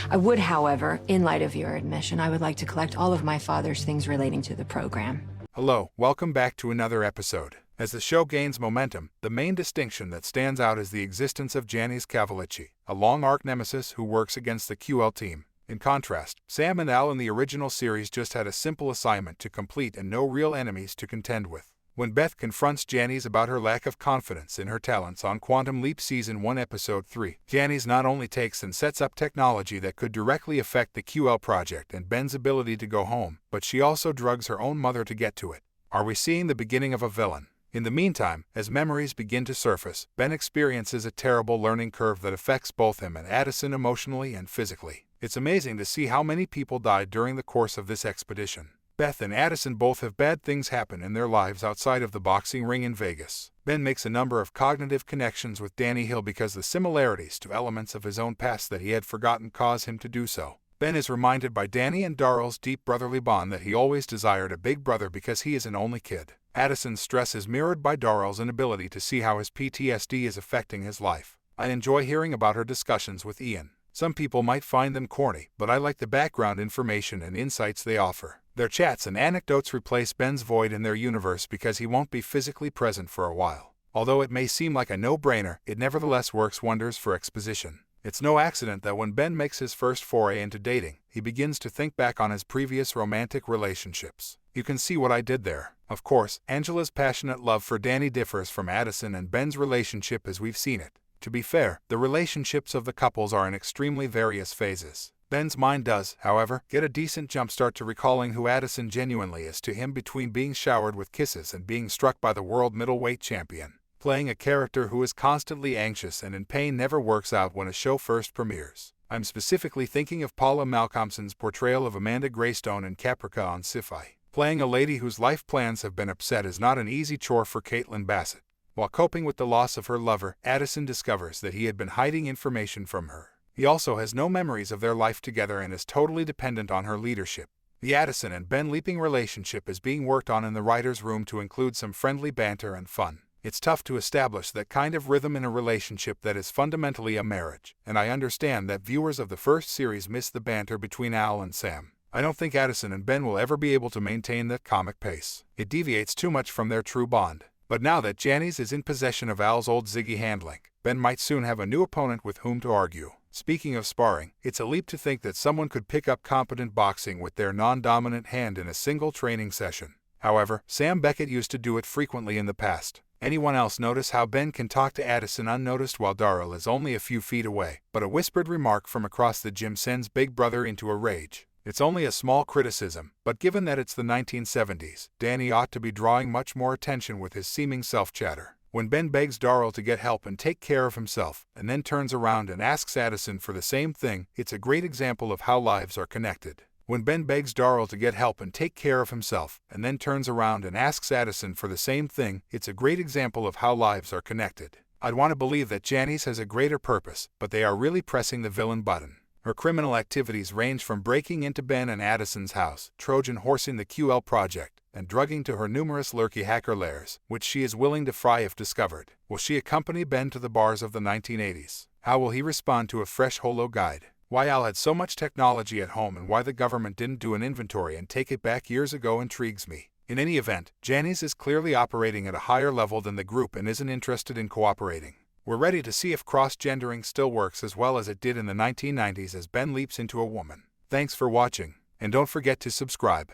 I would, however, in light of your admission, I would like to collect all of my father's things relating to the program. Hello, welcome back to another episode. As the show gains momentum, the main distinction that stands out is the existence of Janice Cavallicci, a long-arc nemesis who works against the QL team. In contrast, Sam and Al in the original series just had a simple assignment to complete and no real enemies to contend with. When Beth confronts Janice about her lack of confidence in her talents on Quantum Leap Season 1 Episode 3, Janice not only takes and sets up technology that could directly affect the QL project and Ben's ability to go home, but she also drugs her own mother to get to it. Are we seeing the beginning of a villain? In the meantime, as memories begin to surface, Ben experiences a terrible learning curve that affects both him and Addison emotionally and physically. It's amazing to see how many people died during the course of this expedition. Beth and Addison both have bad things happen in their lives outside of the boxing ring in Vegas. Ben makes a number of cognitive connections with Danny Hill because the similarities to elements of his own past that he had forgotten cause him to do so. Ben is reminded by Danny and Daryl's deep brotherly bond that he always desired a big brother because he is an only kid. Addison's stress is mirrored by Daryl's inability to see how his PTSD is affecting his life. I enjoy hearing about her discussions with Ian. Some people might find them corny, but I like the background information and insights they offer. Their chats and anecdotes replace Ben's void in their universe because he won't be physically present for a while. Although it may seem like a no-brainer, it nevertheless works wonders for exposition. It's no accident that when Ben makes his first foray into dating, he begins to think back on his previous romantic relationships. You can see what I did there. Of course, Angela's passionate love for Danny differs from Addison and Ben's relationship as we've seen it. To be fair, the relationships of the couples are in extremely various phases. Ben's mind does, however, get a decent jumpstart to recalling who Addison genuinely is to him between being showered with kisses and being struck by the world middleweight champion. Playing a character who is constantly anxious and in pain never works out when a show first premieres. I'm specifically thinking of Paula Malcolmson's portrayal of Amanda Greystone in Caprica on Sci-Fi. Playing a lady whose life plans have been upset is not an easy chore for Caitlin Bassett. While coping with the loss of her lover, Addison discovers that he had been hiding information from her. He also has no memories of their life together and is totally dependent on her leadership. The Addison and Ben leaping relationship is being worked on in the writer's room to include some friendly banter and fun. It's tough to establish that kind of rhythm in a relationship that is fundamentally a marriage, and I understand that viewers of the first series miss the banter between Al and Sam. I don't think Addison and Ben will ever be able to maintain that comic pace. It deviates too much from their true bond. But now that Janice is in possession of Al's old Ziggy handling, Ben might soon have a new opponent with whom to argue. Speaking of sparring, it's a leap to think that someone could pick up competent boxing with their non-dominant hand in a single training session. However, Sam Beckett used to do it frequently in the past. Anyone else notice how Ben can talk to Addison unnoticed while Daryl is only a few feet away, but a whispered remark from across the gym sends Big Brother into a rage. It's only a small criticism, but given that it's the 1970s, Danny ought to be drawing much more attention with his seeming self-chatter. When Ben begs Darryl to get help and take care of himself, and then turns around and asks Addison for the same thing, it's a great example of how lives are connected. When Ben begs Darryl to get help and take care of himself, and then turns around and asks Addison for the same thing, it's a great example of how lives are connected. I'd want to believe that Janice has a greater purpose, but they are really pressing the villain button. Her criminal activities range from breaking into Ben and Addison's house, Trojan horsing the QL project, and drugging to her numerous lurky hacker lairs, which she is willing to fry if discovered. Will she accompany Ben to the bars of the 1980s? How will he respond to a fresh holo guide? Why Al had so much technology at home and why the government didn't do an inventory and take it back years ago intrigues me. In any event, Janice is clearly operating at a higher level than the group and isn't interested in cooperating. We're ready to see if cross-gendering still works as well as it did in the 1990s as Ben leaps into a woman. Thanks for watching, and don't forget to subscribe.